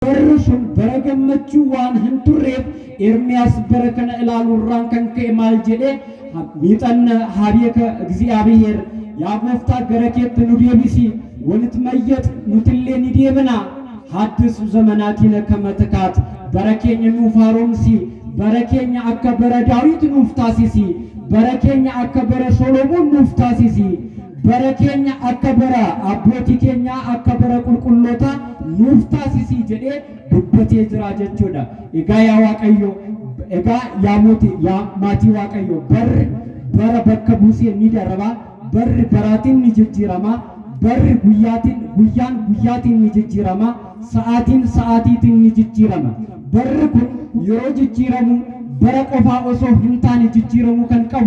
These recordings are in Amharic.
በርሱን በረገመቹ ዋን ህንቱሬፍ ኤርሚያስ በረከነ እላሉራን ከንከ ማልጀዴ ሚጠነ ሀቤከ እግዚአብሔር ያጎፍታ ገረኬት ኑዴቢሲ ወልትመየጥ ኑትሌ ኒዴብና ሐድስ ዘመናቲነ ከመትካት በረኬኝ ኑፋሮምሲ በረኬኝ አከበረ ዳዊት ኑፍታሲሲ በረኬኝ አከበረ ሶሎሞን ኑፍታሲሲ በረኬኝ አከበረ አቦቲኬኛ አከበረ ቁልቁሎታ ኑፍታሲሲ ጀዴ ዱበቴ ጅራጀቾዳ ኤጋ ያዋቀዮ ኤጋ ያሞቲ ያማቲ ዋቀዮ በር በከቡሲ ኒደረባ በር በራቲን ኒጅጅራማ በር ጉያቲን ኒጅጅራማ ሰዓቲን ኒጅጅራማ በር ኩን የሮ ጅጅረሙ በረቆፋ ኦሶ ህንታን ጅጅረሙ ከንቀቡ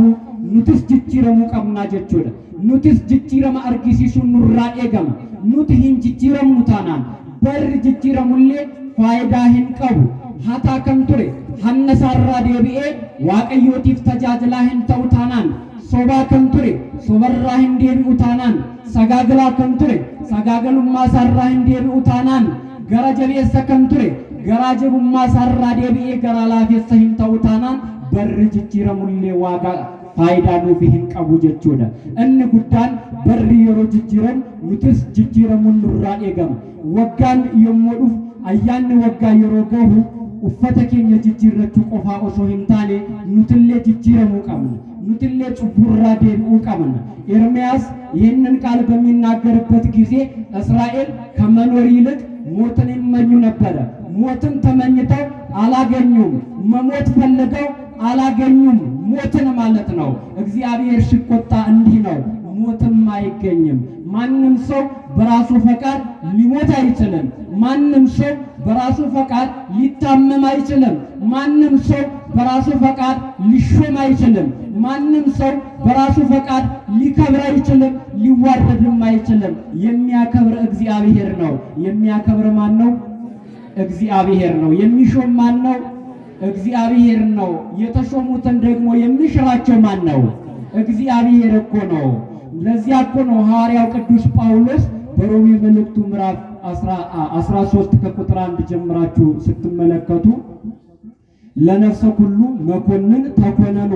ኑትስ ጅጅረሙ ቀብና ጀቾዳ ኑትስ ጅጅረማ አርጊሲሱ ኑራ ኤገማ ኑት ሂን ጅጅረሙ ታናን በር ጅጅረሙሌ ፋይዳ ሂንቀቡ ሀታ ከንቱሬ ሐነሳራ ዴቢኤ ዋቀዮቲፍ ተጃጅላ ሂንተው ታናን ሶባ ከንቱሬ ሶበራ ሂንዴቢኡ ታናን ሰጋግላ ከንቱሬ ሰጋገሉማ ሰራ ሂንዴቢኡ ታናን ገራጀቤሰ ከንቱሬ ገራጀቡማ ሰራ ዴቢኤ ገራላፌሰ ሂንተው ታናን በር ጅጅረሙሌ ዋጋ ፋይዳ ኑፊ ሂንቀቡ ጀቾዳ እን ጉዳን በር የሮ ጅጅረም ኑትስ ጅጅረሙን ኑራ ኤገማ ወጋን የሞዱፍ አያን ወጋ የሮገሁ ኡፈተ ኬኛ ጅጅረቹ ቆፋ ኦሶ ሂንታኔ ኑትሌ ጅጅረሙ ቀምነ ኑትሌ ጩቡራ ዴቢኡ ቀምነ ኤርሚያስ ይህንን ቃል በሚናገርበት ጊዜ እስራኤል ከመኖር ይልቅ ሞትን ይመኙ ነበረ። ሞትን ተመኝተው አላገኙም። መሞት ፈልገው አላገኙም። ሞትን ማለት ነው። እግዚአብሔር ሲቆጣ እንዲህ ነው፣ ሞትም አይገኝም። ማንም ሰው በራሱ ፈቃድ ሊሞት አይችልም። ማንም ሰው በራሱ ፈቃድ ሊታመም አይችልም። ማንም ሰው በራሱ ፈቃድ ሊሾም አይችልም። ማንም ሰው በራሱ ፈቃድ ሊከብር አይችልም፣ ሊዋረድም አይችልም። የሚያከብር እግዚአብሔር ነው። የሚያከብር ማን ነው? እግዚአብሔር ነው። የሚሾም ማን ነው? እግዚአብሔር ነው። የተሾሙትን ደግሞ የሚሽራቸው ማን ነው? እግዚአብሔር እኮ ነው። ለዚያ እኮ ነው ሐዋርያው ቅዱስ ጳውሎስ በሮሜ መልእክቱ ምዕራፍ 13 ከቁጥር 1 ጀምራችሁ ስትመለከቱ ለነፍሰ ሁሉ መኮንን ተኮነኑ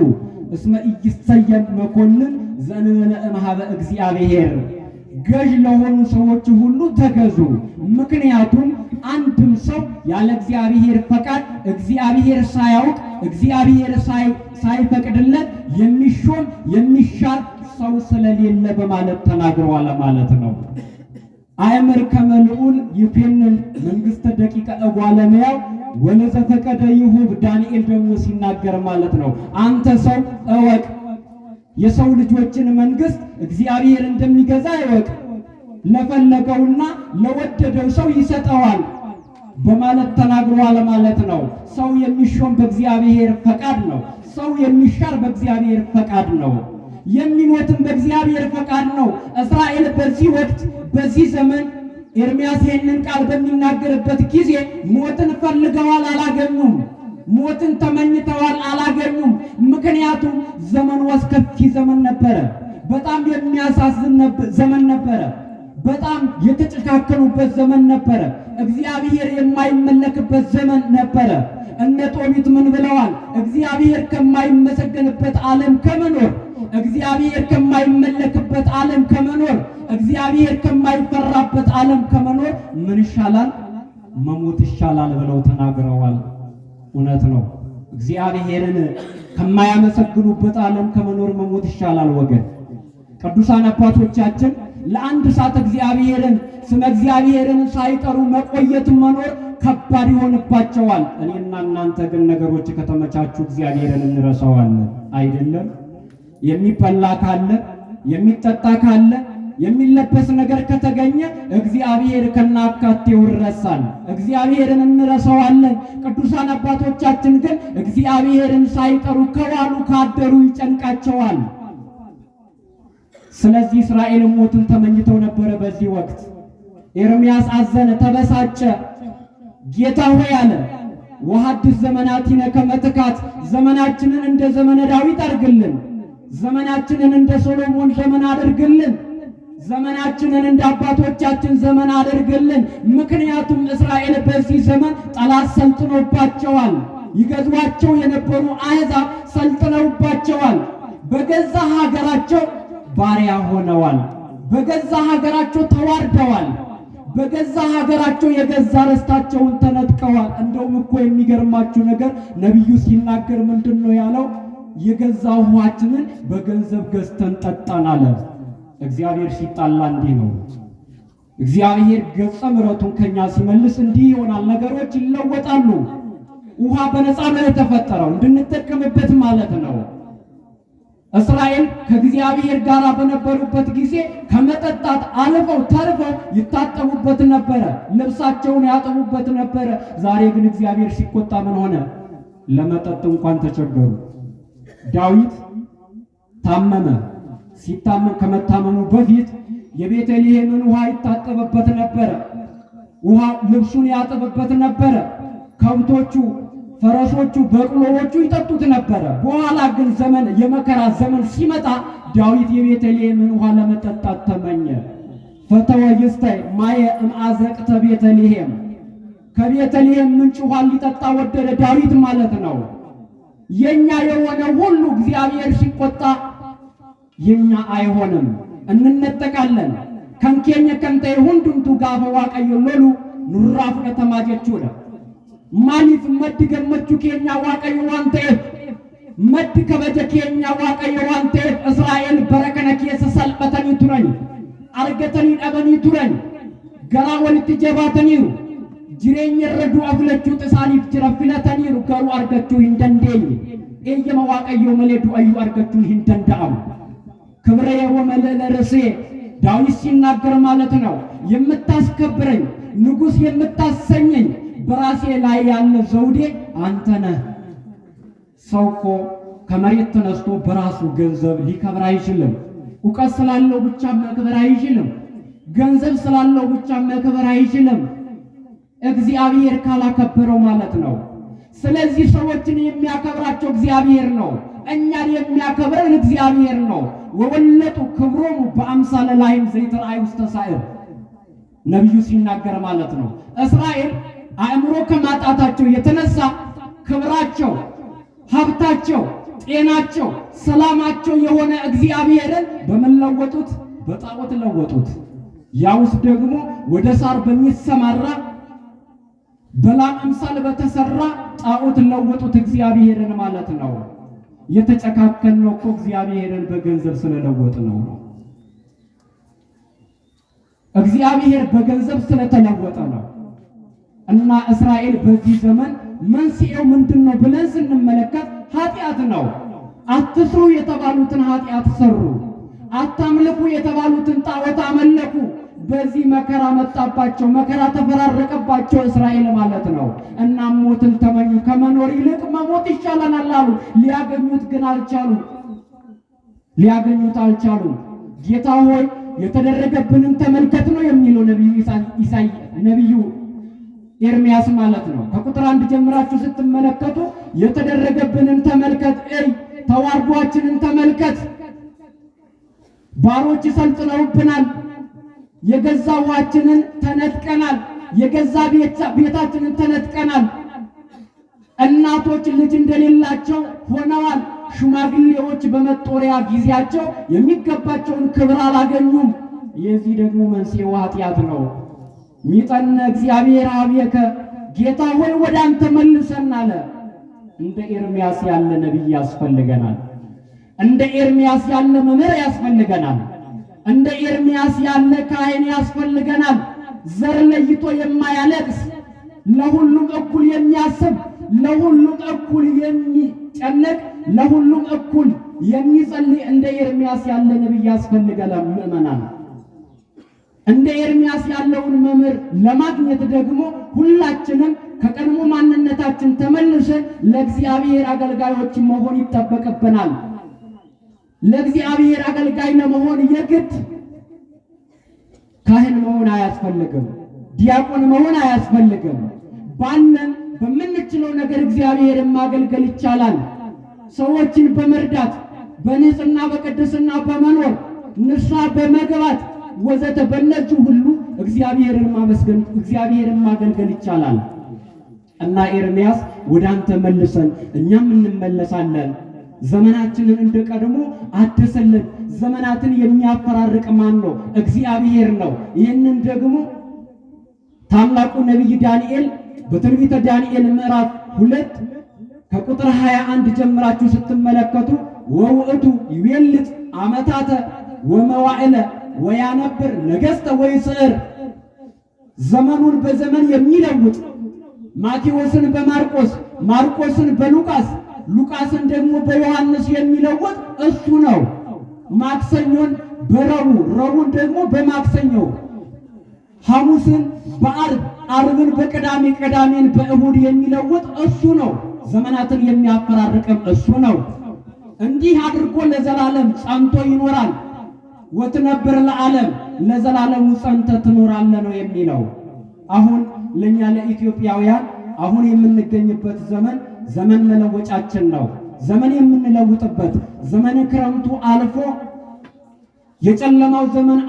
እስመ ኢይሰየም መኮንን ዘእንበለ እምኀበ እግዚአብሔር፣ ገዥ ለሆኑ ሰዎች ሁሉ ተገዙ። ምክንያቱም አንድም ሰው ያለ እግዚአብሔር ፈቃድ እግዚአብሔር ሳያውቅ እግዚአብሔር ሳይፈቅድለት የሚሾም የሚሻር ሰው ስለሌለ በማለት ተናግረዋል ማለት ነው። አእምር ከመልኡል ይፌንን መንግስተ ደቂቀ እጓለመያው ወለዘፈቀደ ይሁብ ዳንኤል ደግሞ ሲናገር ማለት ነው። አንተ ሰው እወቅ፣ የሰው ልጆችን መንግስት እግዚአብሔር እንደሚገዛ እወቅ፣ ለፈለገውና ለወደደው ሰው ይሰጠዋል በማለት ተናግሯል ማለት ነው። ሰው የሚሾም በእግዚአብሔር ፈቃድ ነው። ሰው የሚሻር በእግዚአብሔር ፈቃድ ነው። የሚሞትም በእግዚአብሔር ፈቃድ ነው። እስራኤል በዚህ ወቅት በዚህ ዘመን ኤርሚያስ ይህንን ቃል በሚናገርበት ጊዜ ሞትን ፈልገዋል፣ አላገኙም። ሞትን ተመኝተዋል፣ አላገኙም። ምክንያቱም ዘመኑ አስከፊ ዘመን ነበረ። በጣም የሚያሳዝን ዘመን ነበረ። በጣም የተጨካከሉበት ዘመን ነበረ። እግዚአብሔር የማይመለክበት ዘመን ነበረ። እነ ጦቢት ምን ብለዋል? እግዚአብሔር ከማይመሰገንበት ዓለም ከመኖር፣ እግዚአብሔር ከማይመለክበት ዓለም ከመኖር፣ እግዚአብሔር ከማይፈራበት ዓለም ከመኖር ምን ይሻላል? መሞት ይሻላል ብለው ተናግረዋል። እውነት ነው። እግዚአብሔርን ከማያመሰግኑበት ዓለም ከመኖር መሞት ይሻላል ወገን። ቅዱሳን አባቶቻችን ለአንድ ሰዓት እግዚአብሔርን ስመ እግዚአብሔርን ሳይጠሩ መቆየት መኖር ከባድ ይሆንባቸዋል። እኔና እናንተ ግን ነገሮች ከተመቻቹ እግዚአብሔርን እንረሳዋለን አይደለም? የሚበላ ካለ የሚጠጣ ካለ የሚለበስ ነገር ከተገኘ እግዚአብሔር ከናካቴው ይረሳል። እግዚአብሔርን እንረሳዋለን። ቅዱሳን አባቶቻችን ግን እግዚአብሔርን ሳይጠሩ ከዋሉ ካደሩ ይጨንቃቸዋል። ስለዚህ እስራኤል ሞትን ተመኝተው ነበረ። በዚህ ወቅት ኤርሚያስ አዘነ፣ ተበሳጨ። ጌታ ሆይ አለ ወሐድስ ዘመናቲነ ከመ ትካት፣ ዘመናችንን እንደ ዘመነ ዳዊት አድርግልን፣ ዘመናችንን እንደ ሶሎሞን ዘመን አድርግልን። ዘመናችንን እንደ አባቶቻችን ዘመን አድርግልን። ምክንያቱም እስራኤል በዚህ ዘመን ጠላት ሰልጥኖባቸዋል። ይገዟቸው የነበሩ አሕዛብ ሰልጥነውባቸዋል። በገዛ ሀገራቸው ባሪያ ሆነዋል። በገዛ ሀገራቸው ተዋርደዋል። በገዛ ሀገራቸው የገዛ ርስታቸውን ተነጥቀዋል። እንደውም እኮ የሚገርማችሁ ነገር ነቢዩ ሲናገር ምንድን ነው ያለው? የገዛ ውሃችንን በገንዘብ ገዝተን ጠጣን አለ። እግዚአብሔር ሲጣላ እንዲህ ነው። እግዚአብሔር ገጸ ምሕረቱን ከኛ ሲመልስ እንዲህ ይሆናል። ነገሮች ይለወጣሉ። ውሃ በነፃ ነው የተፈጠረው፣ እንድንጠቀምበት ማለት ነው። እስራኤል ከእግዚአብሔር ጋር በነበሩበት ጊዜ ከመጠጣት አልፈው ተርፈው ይታጠቡበት ነበረ፣ ልብሳቸውን ያጠቡበት ነበረ። ዛሬ ግን እግዚአብሔር ሲቆጣ ምን ሆነ? ለመጠጥ እንኳን ተቸገሩ። ዳዊት ታመመ። ሲታመም ከመታመሙ በፊት የቤተልሔምን ውሃ ይታጠብበት ነበረ። ውሃ ልብሱን ያጠብበት ነበረ። ከብቶቹ፣ ፈረሶቹ፣ በቅሎዎቹ ይጠጡት ነበረ። በኋላ ግን ዘመን የመከራ ዘመን ሲመጣ ዳዊት የቤተልሔምን ውሃ ለመጠጣት ተመኘ። ፈተወ ይስታይ ማየ እምአዘቅተ ቤተልሔም፣ ከቤተልሔም ምንጭ ውሃ ሊጠጣ ወደደ ዳዊት ማለት ነው። የኛ የሆነ ሁሉ እግዚአብሔር ሲቆጣ የኛ አይሆንም፣ እንነጠቃለን። ከንኬኘ ከንተ ሁንዱምቱ ጋፈ ዋቀዮ ሎሉ ኑራ ፍቀተማ ጀቹለ ማሊፍ መድ ገመቹ ኬኛ ዋቀዮ ዋንተ መድ ከበጀ ኬኛ ዋቀዮ ዋንተ እስራኤል በረከነ ኬሰ ሰልበተኒ ቱረኒ አርገተኒ ዳበኒ ቱረኒ ገራ ወልት ጀባተኒሩ ጅሬኝ ረዱ አፍለቹ ጥሳኒፍ ጅረፍለተኒሩ ገሩ አርገቹ እንደንዴኝ ኤየመ ዋቀዮ መለዱ አዩ አርገቹ እንደንዳም ክብረ ወመለለ ርሴ ዳዊት ሲናገር ማለት ነው። የምታስከብረኝ ንጉሥ የምታሰኘኝ በራሴ ላይ ያለ ዘውዴ አንተ ነህ። ሰው እኮ ከመሬት ተነስቶ በራሱ ገንዘብ ሊከብር አይችልም። እውቀት ስላለው ብቻ መክበር አይችልም። ገንዘብ ስላለው ብቻ መክበር አይችልም። እግዚአብሔር ካላከበረው ማለት ነው። ስለዚህ ሰዎችን የሚያከብራቸው እግዚአብሔር ነው። እኛን የሚያከብረን እግዚአብሔር ነው። ወወለጡ ክብሮሙ በአምሳለ ላይም ዘይትርአይ ውስተ ሳዕር ነቢዩ ሲናገር ማለት ነው። እስራኤል አእምሮ ከማጣታቸው የተነሳ ክብራቸው፣ ሀብታቸው፣ ጤናቸው፣ ሰላማቸው የሆነ እግዚአብሔርን በመለወጡት በጣዖት ለወጡት። ያውስ ደግሞ ወደ ሳር በሚሰማራ በላም አምሳል በተሰራ ጣዖት ለወጡት እግዚአብሔርን ማለት ነው። የተጨካከልነው እኮ እግዚአብሔርን በገንዘብ ስለለወጥ ነው። እግዚአብሔር በገንዘብ ስለተለወጠ ነው። እና እስራኤል በዚህ ዘመን መንስኤው ምንድነው ብለን ስንመለከት ኃጢአት ነው። አትስሩ የተባሉትን ኃጢአት ሰሩ። አታምልኩ የተባሉትን ጣዖት አመለኩ። በዚህ መከራ መጣባቸው፣ መከራ ተፈራረቀባቸው እስራኤል ማለት ነው። እና ሞትን ተመኙ። ከመኖር ይልቅ መሞት ይሻለናል አሉ። ሊያገኙት ግን አልቻሉም። ሊያገኙት አልቻሉም። ጌታ ሆይ የተደረገብንን ተመልከት ነው የሚለው ነቢዩ ኤርምያስ ማለት ነው። ከቁጥር 1 ጀምራችሁ ስትመለከቱ የተደረገብንን ተመልከት፣ ተዋርዷችንን ተመልከት። ባሮች ሰልጥነውብናል። የገዛ ውሃችንን ተነጥቀናል። የገዛ ቤታችንን ተነጥቀናል። እናቶች ልጅ እንደሌላቸው ሆነዋል። ሽማግሌዎች በመጦሪያ ጊዜያቸው የሚገባቸውን ክብር አላገኙም። የዚህ ደግሞ መንስኤው ኃጢአት ነው። ሚጠነ እግዚአብሔር አብየከ ጌታ ሆይ ወደ አንተ መልሰን አለ። እንደ ኤርምያስ ያለ ነቢይ ያስፈልገናል። እንደ ኤርምያስ ያለ መምህር ያስፈልገናል። እንደ ኤርምያስ ያለ ካህን ያስፈልገናል። ዘር ለይቶ የማያለቅስ ለሁሉም እኩል የሚያስብ ለሁሉም እኩል የሚጨነቅ ለሁሉም እኩል የሚጸልይ እንደ ኤርምያስ ያለ ነቢይ ያስፈልገናል። ምእመናን እንደ ኤርምያስ ያለውን መምህር ለማግኘት ደግሞ ሁላችንም ከቀድሞ ማንነታችን ተመልሰን ለእግዚአብሔር አገልጋዮች መሆን ይጠበቅብናል። ለእግዚአብሔር አገልጋይ ለመሆን የግድ ካህን መሆን አያስፈልግም። ዲያቆን መሆን አያስፈልግም። ባለን በምንችለው ነገር እግዚአብሔርን ማገልገል ይቻላል። ሰዎችን በመርዳት በንጽህና በቅድስና በመኖር ንስሐ በመግባት ወዘተ በእነዚህ ሁሉ እግዚአብሔርን ማገልገል ይቻላል። እና ኤርምያስ ወደ አንተ መልሰን እኛም እንመለሳለን። ዘመናችንን እንደ ቀድሞ አድሰልን። ዘመናትን የሚያፈራርቅ ማን ነው? እግዚአብሔር ነው። ይህንን ደግሞ ታላቁ ነቢይ ዳንኤል በትንቢተ ዳንኤል ምዕራፍ 2 ከቁጥር 21 ጀምራችሁ ስትመለከቱ ወውእቱ ይቤልጥ ዓመታተ ወመዋዕለ ወያነብር ነገሥተ ወይስዕር፣ ዘመኑን በዘመን የሚለውጥ ማቴዎስን በማርቆስ ማርቆስን በሉቃስ ሉቃስን ደግሞ በዮሐንስ የሚለውጥ እሱ ነው። ማክሰኞን በረቡዕ ረቡዕን ደግሞ በማክሰኞ ሐሙስን በዓርብ ዓርብን በቅዳሜ ቅዳሜን በእሁድ የሚለውጥ እሱ ነው። ዘመናትን የሚያፈራርቅም እሱ ነው። እንዲህ አድርጎ ለዘላለም ጸንቶ ይኖራል። ወትነብር ለዓለም ለዘላለሙ ጸንተ ትኖራለህ ነው የሚለው። አሁን ለኛ ለኢትዮጵያውያን አሁን የምንገኝበት ዘመን መለወጫችን ነው። ዘመን የምንለውጥበት ዘመን ክረምቱ አልፎ የጨለማው ዘመን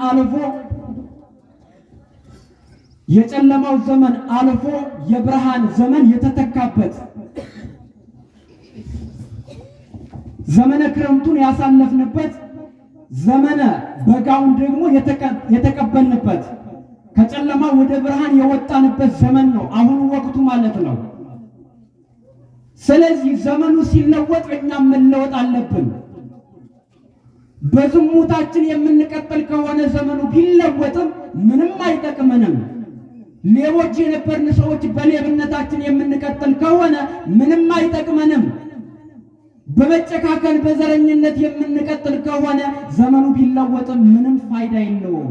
አልፎ የብርሃን ዘመን የተተካበት ዘመነ ክረምቱን ያሳለፍንበት ዘመነ በጋውን ደግሞ የተቀበልንበት ከጨለማ ወደ ብርሃን የወጣንበት ዘመን ነው አሁን ወቅቱ ማለት ነው። ስለዚህ ዘመኑ ሲለወጥ እኛም መለወጥ አለብን። በዝሙታችን የምንቀጥል ከሆነ ዘመኑ ቢለወጥም ምንም አይጠቅመንም። ሌቦች የነበርን ሰዎች በሌብነታችን የምንቀጥል ከሆነ ምንም አይጠቅመንም። በመጨካከል በዘረኝነት የምንቀጥል ከሆነ ዘመኑ ቢለወጥም ምንም ፋይዳ የለውም።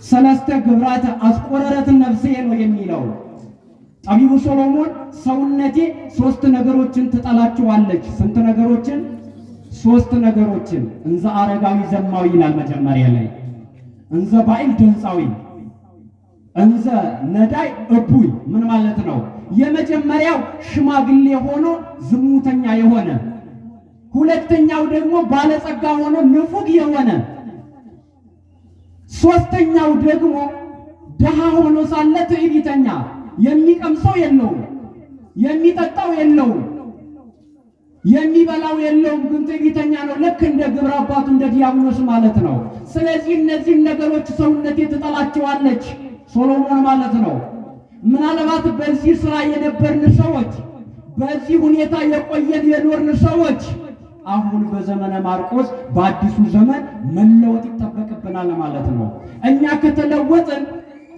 ሰለስተ ግብራተ አስቆረረት ነፍሴ ነው የሚለው ጠቢቡ ሶሎሞን ሰውነቴ 3 ነገሮችን ትጠላቸዋለች። ስንት ነገሮችን? 3 ነገሮችን። እንዘ አረጋዊ ዘማዊ ይላል መጀመሪያ ላይ፣ እንዘ ባዕል ድምፃዊ፣ እንዘ ነዳይ እቡይ። ምን ማለት ነው? የመጀመሪያው ሽማግሌ ሆኖ ዝሙተኛ የሆነ፣ ሁለተኛው ደግሞ ባለጸጋ ሆኖ ንፉግ የሆነ፣ ሶስተኛው ደግሞ ደሃ ሆኖ ሳለ ትዕቢተኛ፣ የሚቀምሰው የለውም፣ የሚጠጣው የለውም፣ የሚበላው የለውም፣ ግን ትዕቢተኛ ነው። ልክ እንደ ግብረ አባቱ እንደ ዲያብሎስ ማለት ነው። ስለዚህ እነዚህን ነገሮች ሰውነቴ ትጠላቸዋለች ሶሎሞን ማለት ነው። ምናልባት በዚህ ስራ የነበርን ሰዎች፣ በዚህ ሁኔታ የቆየን የኖርን ሰዎች አሁን በዘመነ ማርቆስ በአዲሱ ዘመን መለወጥ ይጠበቅብናል ማለት ነው። እኛ ከተለወጥን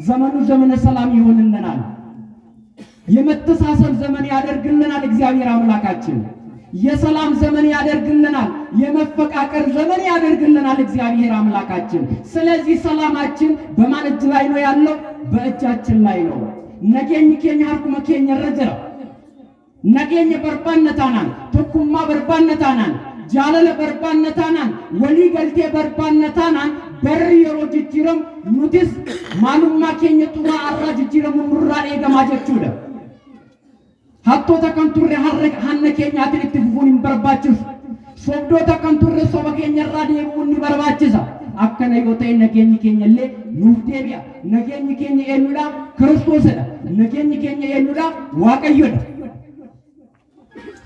ዘመኑ ዘመነ ሰላም ይሆንልናል። የመተሳሰብ ዘመን ያደርግልናል እግዚአብሔር አምላካችን። የሰላም ዘመን ያደርግልናል። የመፈቃቀር ዘመን ያደርግልናል እግዚአብሔር አምላካችን። ስለዚህ ሰላማችን በማን እጅ ላይ ነው ያለው? በእጃችን ላይ ነው። ነገኝ ኬኛ ሀርኩመ ኬኛ ረጀራ ነገኝ በርባነታናን ተኩማ በርባነታናን ጃለለ በርባነታናን ወሊ ገልቴ በርባነታናን በር የሮጅጅረም ኑቲስ ማኑማ ኬኛ ጡራ አራጅጅረም ኑራ ኤገማ ጀቹለ hattoota kan turre hanna keenyaatiin itti fufuun hin barbaachisu. Sobdoota kan turre soba keenyarraa deebi'uun ni barbaachisa. Akkana yoo ta'e nageenyi keenya illee nuuf deebi'a. Nageenyi keenya eenyudha? Kiristoosidha. Nageenyi keenya eenyudha? Waaqayyodha.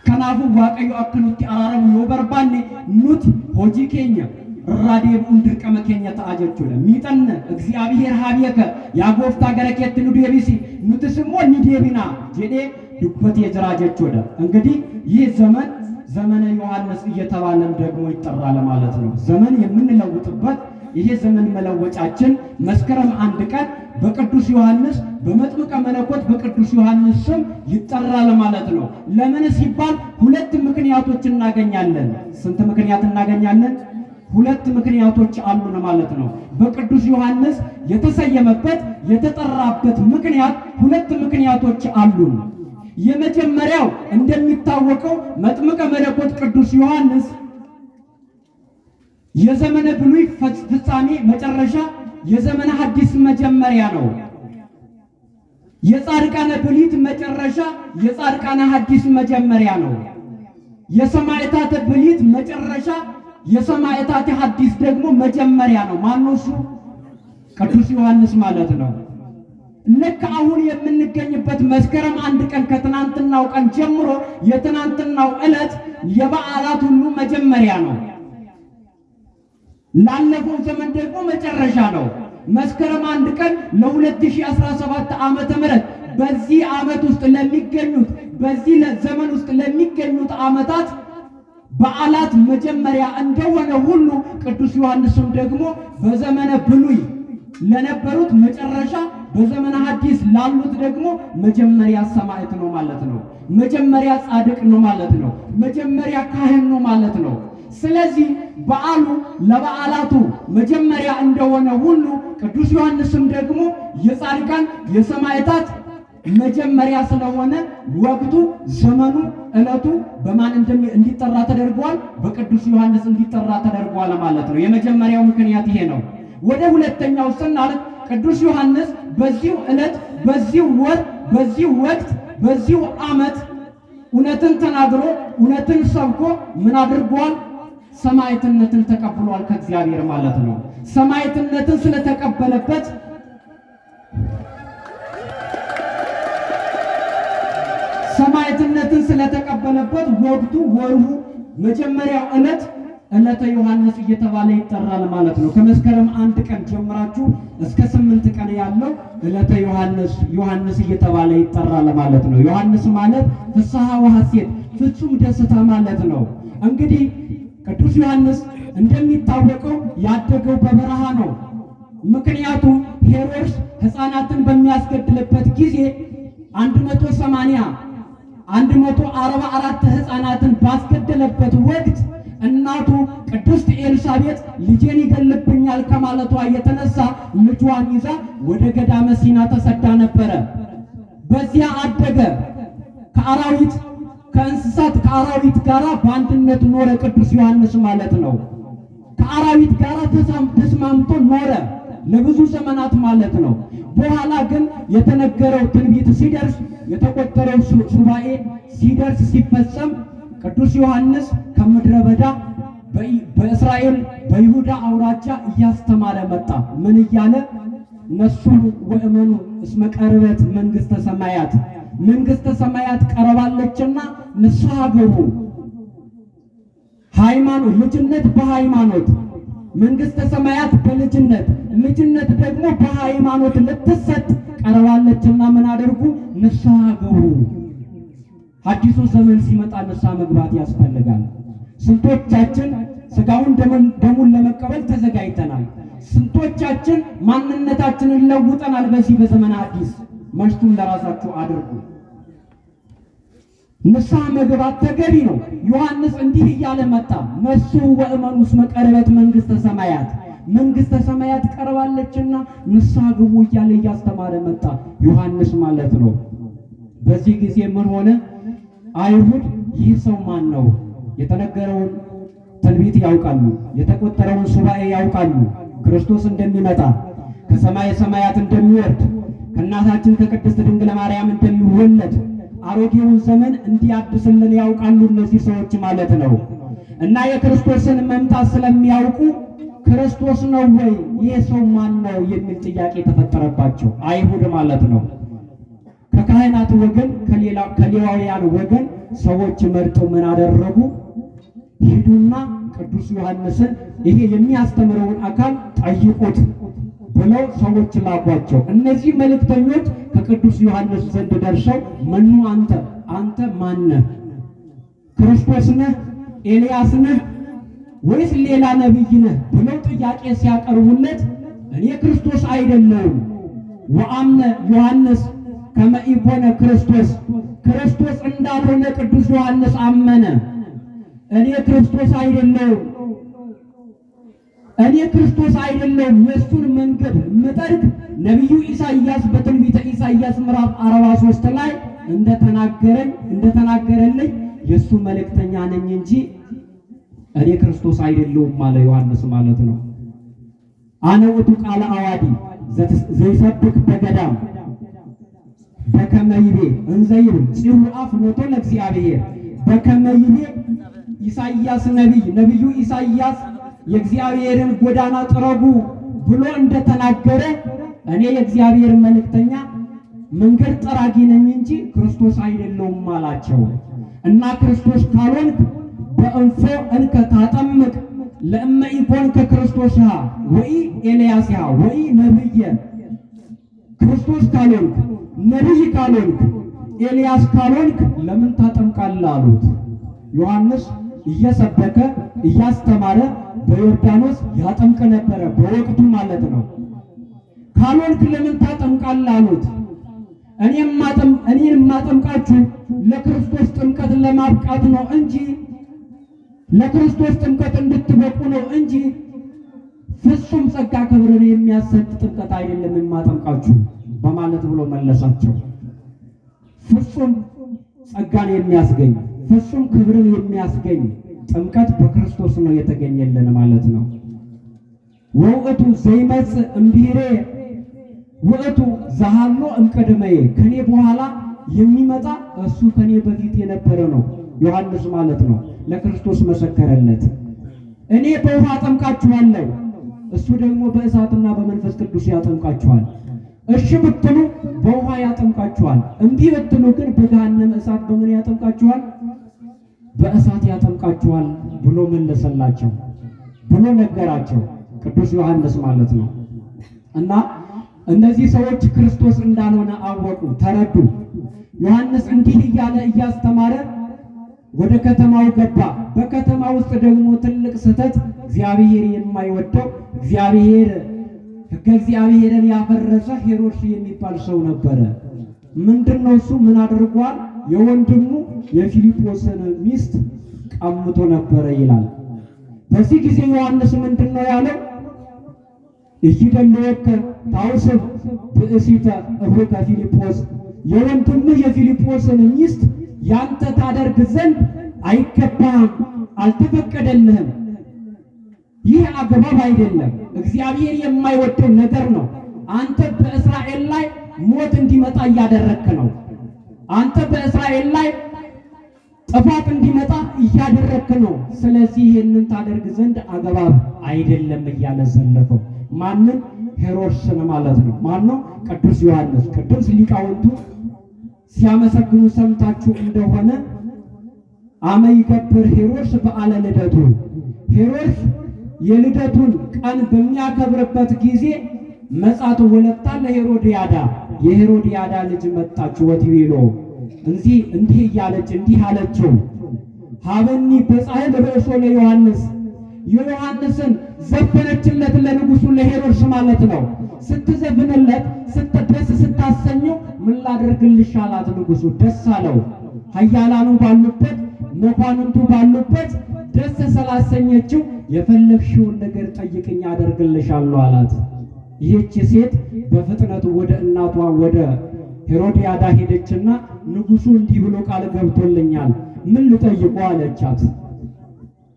Kanaafuu Waaqayyo akka nutti araaramu yoo barbaanne nuti hojii keenya irraa deebi'uun dirqama keenya ta'a jechuudha. Miixanna እግዚአብሔር ሀብየከ yaa gooftaa gara keetti nu deebisi nutis immoo ni deebina jedhee ዱበት የጅራ ጀቾዳ። እንግዲህ ይህ ዘመን ዘመነ ዮሐንስ እየተባለም ደግሞ ይጠራል ማለት ነው። ዘመን የምንለውጥበት ይሄ ዘመን መለወጫችን መስከረም 1 ቀን በቅዱስ ዮሐንስ በመጥምቀ መለኮት በቅዱስ ዮሐንስ ስም ይጠራል ማለት ነው። ለምን ሲባል 2 ምክንያቶች እናገኛለን። ስንት ምክንያት እናገኛለን? 2 ምክንያቶች አሉን ማለት ነው። በቅዱስ ዮሐንስ የተሰየመበት የተጠራበት ምክንያት 2 ምክንያቶች አሉን። የመጀመሪያው እንደሚታወቀው መጥምቀ መለኮት ቅዱስ ዮሐንስ የዘመነ ብሉይ ፍጻሜ መጨረሻ የዘመነ ሐዲስ መጀመሪያ ነው። የጻድቃነ ብሉይ መጨረሻ የጻድቃነ ሐዲስ መጀመሪያ ነው። የሰማዕታተ ብሉይ መጨረሻ የሰማዕታት ሐዲስ ደግሞ መጀመሪያ ነው። ማነው እሱ? ቅዱስ ዮሐንስ ማለት ነው። ልክ አሁን የምንገኝበት መስከረም 1 ቀን ከትናንትናው ቀን ጀምሮ የትናንትናው ዕለት የበዓላት ሁሉ መጀመሪያ ነው። ላለፈው ዘመን ደግሞ መጨረሻ ነው። መስከረም 1 ቀን ለ2017 ዓመተ ምህረት በዚህ ዓመት ውስጥ ለሚገኙት በዚህ ዘመን ውስጥ ለሚገኙት ዓመታት በዓላት መጀመሪያ እንደሆነ ሁሉ ቅዱስ ዮሐንስም ደግሞ በዘመነ ብሉይ ለነበሩት መጨረሻ፣ በዘመነ ሐዲስ ላሉት ደግሞ መጀመሪያ ሰማዕት ነው ማለት ነው። መጀመሪያ ጻድቅ ነው ማለት ነው። መጀመሪያ ካህን ነው ማለት ነው። ስለዚህ በዓሉ ለበዓላቱ መጀመሪያ እንደሆነ ሁሉ ቅዱስ ዮሐንስም ደግሞ የጻድቃን የሰማዕታት መጀመሪያ ስለሆነ ወቅቱ፣ ዘመኑ፣ ዕለቱ በማን እንዲጠራ ተደርጓል? በቅዱስ ዮሐንስ እንዲጠራ ተደርጓል ማለት ነው። የመጀመሪያው ምክንያት ይሄ ነው። ወደ ሁለተኛው ስናልፍ ቅዱስ ዮሐንስ በዚሁ ዕለት፣ በዚሁ ወር፣ በዚሁ ወቅት፣ በዚሁ ዓመት እውነትን ተናግሮ እውነትን ሰብኮ ምን አድርጓል? ሰማዕትነትን ተቀብሏል ከእግዚአብሔር ማለት ነው። ሰማዕትነትን ስለተቀበለበት ወቅቱ፣ ወሩ፣ መጀመሪያው ዕለት ዕለተ ዮሐንስ እየተባለ ይጠራል ማለት ነው። ከመስከረም 1 ቀን ጀምራችሁ እስከ 8 ቀን ያለው ዕለተ ዮሐንስ እየተባለ ይጠራል ማለት ነው። ዮሐንስ ማለት ፍስሐ ወሐሴት ፍጹም ደስታ ማለት ነው። እንግዲህ ቅዱስ ዮሐንስ እንደሚታወቀው ያደገው በበረሃ ነው። ምክንያቱም ሄሮድስ ሕፃናትን በሚያስገድልበት ጊዜ 144 ሕፃናትን ባስገደለበት ወቅት እናቱ ቅድስት ኤልሳቤጥ ልጄን ይገልብኛል ከማለቷ የተነሳ ልጇን ይዛ ወደ ገዳመ ሲና ተሰዳ ነበረ። በዚያ አደገ። ከእንስሳት ከአራዊት ጋር በአንድነት ኖረ ቅዱስ ዮሐንስ ማለት ነው። ከአራዊት ጋር ተስማምቶ ኖረ ለብዙ ዘመናት ማለት ነው። በኋላ ግን የተነገረው ትንቢት ሲደርስ፣ የተቆጠረው ሱባኤ ሲደርስ ሲፈጸም ቅዱስ ዮሐንስ ከምድረ በዳ በእስራኤል በይሁዳ አውራጃ እያስተማረ መጣ። ምን እያለ? ነሱ ወእመኑ እስመ ቀርበት መንግሥተ ሰማያት፣ መንግሥተ ሰማያት ቀረባለችና ንስሐ ግቡ። ሃይማኖት፣ ልጅነት በሃይማኖት፣ መንግሥተ ሰማያት በልጅነት፣ ልጅነት ደግሞ በሃይማኖት ልትሰጥ ቀረባለችና ምን አድርጉ? ንስሐ ግቡ። አዲሱ ዘመን ሲመጣ ንስሐ መግባት ያስፈልጋል። ስንቶቻችን ሥጋውን ደሙን ለመቀበል ተዘጋጅተናል? ስንቶቻችን ማንነታችንን ለውጠናል? በዚህ በዘመነ አዲስ መሽቱን ለራሳችሁ አድርጉ። ንስሐ መግባት ተገቢ ነው። ዮሐንስ እንዲህ እያለ መጣ። ነሱ ወእመኑ እስመ ቀርበት መንግሥተ ሰማያት፣ መንግሥተ ሰማያት ቀርባለችና ንስሐ ግቡ እያለ እያስተማረ መጣ ዮሐንስ ማለት ነው። በዚህ ጊዜ ምን ሆነ? አይሁድ ይህ ሰው ማን ነው? የተነገረውን ትንቢት ያውቃሉ፣ የተቆጠረውን ሱባኤ ያውቃሉ። ክርስቶስ እንደሚመጣ ከሰማይ ሰማያት እንደሚወርድ ከእናታችን ከቅድስት ድንግል ማርያም እንደሚወለድ አሮጌውን ዘመን እንዲያድስልን ያውቃሉ እነዚህ ሰዎች ማለት ነው። እና የክርስቶስን መምጣት ስለሚያውቁ ክርስቶስ ነው ወይ ይህ ሰው ማን ነው የሚል ጥያቄ ተፈጠረባቸው አይሁድ ማለት ነው። ከካህናት ወገን ከሌዋውያን ወገን ሰዎች መርጠው ምን አደረጉ? ሂዱና ቅዱስ ዮሐንስን ይሄ የሚያስተምረውን አካል ጠይቁት ብለው ሰዎች ላኳቸው። እነዚህ መልእክተኞች ከቅዱስ ዮሐንስ ዘንድ ደርሰው መኑ አንተ ማን ነህ? ክርስቶስ ነህ? ኤልያስ ነህ? ወይስ ሌላ ነቢይ ነህ? ብለው ጥያቄ ሲያቀርቡለት እኔ ክርስቶስ አይደለሁም ወአምነ ዮሐንስ ከመ ኢኮነ ክርስቶስ እንዳልሆነ ቅዱስ ዮሐንስ አመነ። እኔ ክርስቶስ አይደለሁም የእሱን መንገድ ምጠርግ ነቢዩ ኢሳይያስ በትንቢተ ኢሳይያስ ምዕራፍ 43 ላይ እንደተናገረልኝ የእሱ መልእክተኛ ነኝ እንጂ እኔ ክርስቶስ አይደለሁም አለ ዮሐንስ ማለት ነው። አነ ውእቱ ቃለ አዋዲ ዘይሰብክ በገዳም በከመ ይቤ እንዘ ይብል ጽሁ አፍ ኖቶ ለእግዚአብሔር በከመ ይቤ ኢሳይያስ ነቢዩ ኢሳይያስ የእግዚአብሔርን ጎዳና ጥረጉ ብሎ እንደተናገረ እኔ የእግዚአብሔር መልእክተኛ መንገድ ጠራጊ ነኝ እንጂ ክርስቶስ አይደለሁም አላቸው። እና ክርስቶስ ካልሆንክ በእንፎ እንከ ታጠምቅ ለእመ ኢኮንከ ክርስቶስሃ ወይ ኤልያስሃ ወይ ነብየ፣ ክርስቶስ ካልሆንክ ነቢይ ካልሆንክ ኤልያስ ካልሆንክ ለምን ታጠምቃለህ አሉት። ዮሐንስ እየሰበከ እያስተማረ በዮርዳኖስ ያጠምቅ ነበረ፣ በወቅቱ ማለት ነው። ካልሆንክ ለምን ታጠምቃለህ አሉት። እኔ የማጠምቃችሁ ለክርስቶስ ጥምቀት ለማብቃት ነው እንጂ ለክርስቶስ ጥምቀት እንድትበቁ ነው እንጂ ፍጹም ጸጋ ክብርን የሚያሰጥ ጥምቀት አይደለም የማጠምቃችሁ በማለት ብሎ መለሳቸው። ፍጹም ጸጋን የሚያስገኝ ፍጹም ክብርን የሚያስገኝ ጥምቀት በክርስቶስ ነው የተገኘልን ማለት ነው። ወውእቱ ዘይመጽእ እምቢሬ ውእቱ ዘሃሎ እምቅድመዬ፣ ከኔ በኋላ የሚመጣ እሱ ከኔ በፊት የነበረ ነው ዮሐንስ ማለት ነው። ለክርስቶስ መሰከረለት። እኔ በውሃ አጠምቃችኋለሁ፣ እሱ ደግሞ በእሳትና በመንፈስ ቅዱስ ያጠምቃችኋል። እሺ ብትሉ በውሃ ያጠምቃችኋል፣ እምቢ ብትሉ ግን በገሃነመ እሳት በምን ያጠምቃችኋል? በእሳት ያጠምቃችኋል ብሎ መለሰላቸው ብሎ ነገራቸው ቅዱስ ዮሐንስ ማለት ነው። እና እነዚህ ሰዎች ክርስቶስ እንዳልሆነ አወቁ፣ ተረዱ። ዮሐንስ እንዲህ እያለ እያስተማረ ወደ ከተማው ገባ። በከተማ ውስጥ ደግሞ ትልቅ ስህተት፣ እግዚአብሔር የማይወደው ሕገ እግዚአብሔርን ያፈረሰ ሄሮድስ የሚባል ሰው ነበረ። ምንድነው እሱ? ምን አድርጓል? የወንድሙ የፊልጶስን ሚስት ቀምቶ ነበረ ይላል። በዚህ ጊዜ ዮሐንስ ምንድነው ያለው? ኢይደልወከ ታውስብ ብእሲተ እሁከ ፊልጶስ፣ የወንድምህ የፊልጶስን ሚስት ያንተ ታደርግ ዘንድ አይገባህም፣ አልተፈቀደልህም። ይህ አግባብ አይደለም፣ እግዚአብሔር የማይወደው ነገር ነው። አንተ በእስራኤል ላይ ሞት እንዲመጣ እያደረግክ ነው። አንተ በእስራኤል ላይ ጥፋት እንዲመጣ እያደረግክ ነው። ስለዚህ ይህንን ታደርግ ዘንድ አግባብ አይደለም እያለ ዘለፈው። ማንን? ሄሮድስን ማለት ነው። ማነው? ቅዱስ ዮሐንስ። ቅዱስ ሊቃውንቱ ሲያመሰግኑ ሰምታችሁ እንደሆነ አመ ይገብር ሄሮድስ በዓለ ልደቱ፣ ሄሮድስ የልደቱን ቀን በሚያከብርበት ጊዜ መጻቱ ወለታ ለሄሮድያዳ፣ የሄሮድያዳ ልጅ መጣች ወትቤሎ፣ እንዲህ እያለች እንዲህ አለችው፣ ሀበኒ በጻሕል ርእሶ ለዮሐንስ፣ የዮሐንስን ዘፈነችለት ለንጉሡ ለሄሮድስ ማለት ነው። ስትዘፍንለት ደስ ስታሰኘው ምን ላደርግልሽ አላት ንጉሡ። ደስ አለው። ኃያላኑ ባሉበት መኳንንቱ ባሉበት ደስ ስላሰኘችው የፈለግሽውን ነገር ጠይቅኝ አደርግልሻለሁ አላት። ይህች ሴት በፍጥነት ወደ እናቷ ወደ ሄሮድያዳ ሄደችና ንጉሡ እንዲህ ብሎ ቃል ገብቶልኛል፣ ምን ልጠይቁ አለቻት።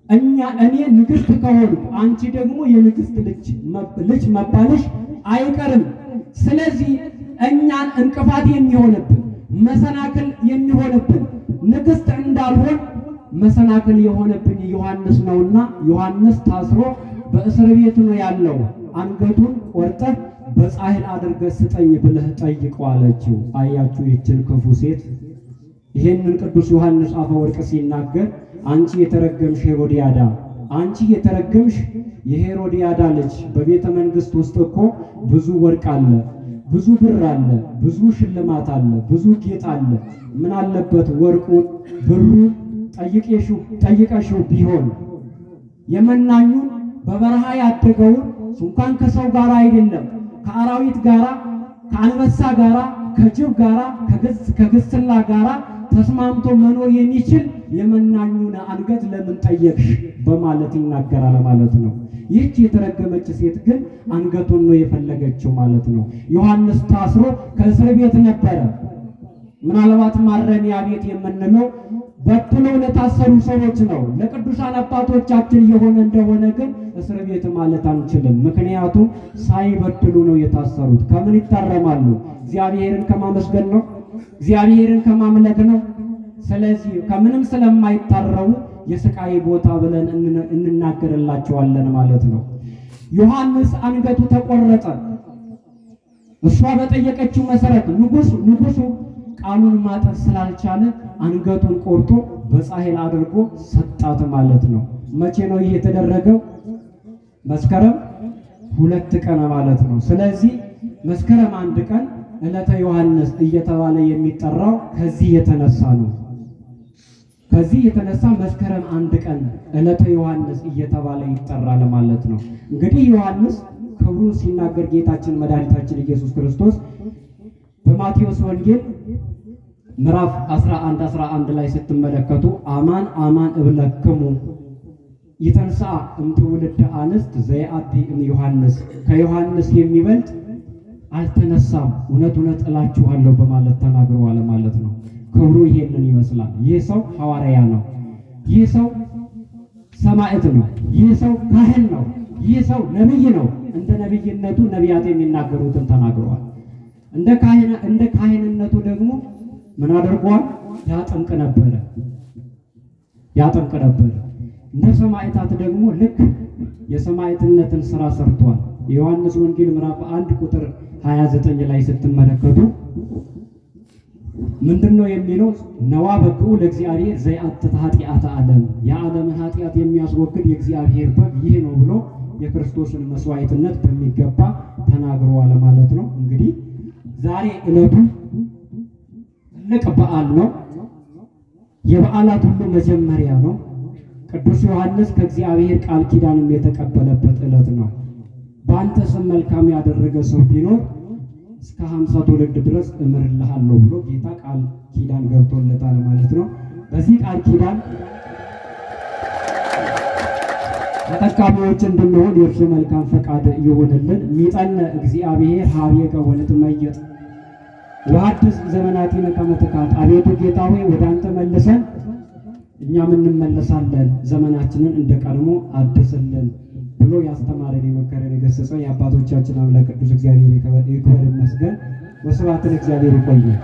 እኔ ንግሥት ከሆንኩ አንቺ ደግሞ የንግሥት ልጅ መባልሽ አይቀርም። ስለዚህ እኛን እንቅፋት የሚሆንብን መሰናክል የሚሆንብን ንግሥት እንዳልሆን መሰናክል የሆነብን ዮሐንስ ነውና ዮሐንስ ታስሮ በእስር ቤት ነው ያለው። አንገቱን ቆርጠህ በጻሕል አድርገህ ስጠኝ ብለህ ጠይቀው አለችው። አያችሁ ይችን ክፉ ሴት። ይሄንን ቅዱስ ዮሐንስ አፈወርቅ ሲናገር አንቺ የተረገምሽ ሄሮድያዳ፣ አንቺ የተረገምሽ የሄሮድያዳ ልጅ፣ በቤተ መንግሥት ውስጥ እኮ ብዙ ወርቅ አለ፣ ብዙ ብር አለ፣ ብዙ ሽልማት አለ፣ ብዙ ጌጥ አለ። ምን አለበት ወርቁን ብሩን ጠይቀሽው ቢሆን የመናኙን በበረሃ ያደገውን እንኳን ከሰው ጋር አይደለም ከአራዊት ጋራ ከአንበሳ ጋራ ከጅብ ጋራ ከግስላ ጋራ ተስማምቶ መኖር የሚችል የመናኙን አንገት ለምን ጠየቅሽ በማለት ይናገራል ማለት ነው። ይህች የተረገመች ሴት ግን አንገቱን ነው የፈለገችው ማለት ነው። ዮሐንስ ታስሮ ከእስር ቤት ነበረ። ምናልባት ማረሚያ ቤት የምንለው በትለው ለታሰሩ ሰዎች ነው። ለቅዱሳን አባቶቻችን የሆነ እንደሆነ ግን እስር ቤት ማለት አንችልም። ምክንያቱም ሳይበድሉ ነው የታሰሩት። ከምን ይታረማሉ? እግዚአብሔርን ከማመስገን ነው፣ እግዚአብሔርን ከማምለክ ነው። ስለዚህ ከምንም ስለማይታረሙ የስቃይ ቦታ ብለን እንናገርላቸዋለን ማለት ነው። ዮሐንስ አንገቱ ተቆረጠ። እሷ በጠየቀችው መሰረት ንጉሱ ቃሉን ማጠፍ ስላልቻለ አንገቱን ቆርጦ በጻሕል አድርጎ ሰጣት ማለት ነው። መቼ ነው ይህ የተደረገው? መስከረም 2 ቀን ማለት ነው። ስለዚህ መስከረም 1 ቀን ዕለተ ዮሐንስ እየተባለ የሚጠራው ከዚህ የተነሳ ነው። ከዚህ የተነሳ መስከረም 1 ቀን ዕለተ ዮሐንስ እየተባለ ይጠራል ማለት ነው። እንግዲህ ዮሐንስ ክብሩን ሲናገር ጌታችን መድኃኒታችን ኢየሱስ ክርስቶስ በማቴዎስ ወንጌል ምዕራፍ 11 ላይ ስትመለከቱ አማን አማን እብለክሙ ይተንሥአ እምትውልደ አንስት ዘየአቢ እምዮሐንስ፣ ከዮሐንስ የሚበልጥ አልተነሳም እውነት እውነት እላችኋለሁ በማለት ተናግረዋል ማለት ነው። ክብሩ ይሄንን ይመስላል። ይህ ሰው ሐዋርያ ነው። ይህ ሰው ሰማዕት ነው። ይህ ሰው ካህን ነው። ይህ ሰው ነቢይ ነው። እንደ ነቢይነቱ ነቢያት የሚናገሩትን ተናግረዋል። እንደ ካህንነቱ ደግሞ ምን አድርጓል? ያጠምቅ ነበረ። እንደ ሰማዕታት ደግሞ ልክ የሰማዕትነትን ስራ ሰርቷል። የዮሐንስ ወንጌል ምዕራፍ 1 ቁጥር 29 ላይ ስትመለከቱ ምንድነው የሚለው? ነዋ በግዑ ለእግዚአብሔር ዘየአትት ኃጢአተ ዓለም፣ የዓለምን ኃጢአት የሚያስወግድ የእግዚአብሔር በግ ይህ ነው ብሎ የክርስቶስን መስዋዕትነት በሚገባ ተናግሯል ማለት ነው። እንግዲህ ዛሬ ዕለቱ ትልቅ በዓል ነው። የበዓላት ሁሉ መጀመሪያ ነው። ቅዱስ ዮሐንስ ከእግዚአብሔር ቃል ኪዳንም የተቀበለበት ዕለት ነው። በአንተ ስም መልካም ያደረገ ሰው ቢኖር እስከ 50 ትውልድ ድረስ እምርልሃለሁ ብሎ ጌታ ቃል ኪዳን ገብቶለታል ማለት ነው። በዚህ ቃል ኪዳን ተጠቃሚዎች እንድንሆን የእርሱ መልካም ፈቃድ ይሁንልን። ሚጠነ እግዚአብሔር ሀቤከ ወንትመየጥ ወሐድስ ዘመናቲነ ከመ ትካት፣ አቤቱ ጌታ ሆይ ወደ አንተ መልሰን እኛም እንመለሳለን፣ ዘመናችንን እንደ ቀድሞ አድስልን ብሎ ያስተማረን የመከረን የገሰጸን የአባቶቻችን አምላክ ቅዱስ እግዚአብሔር ይክበር ይመስገን። ወስብሐት ለእግዚአብሔር። ይቆያል።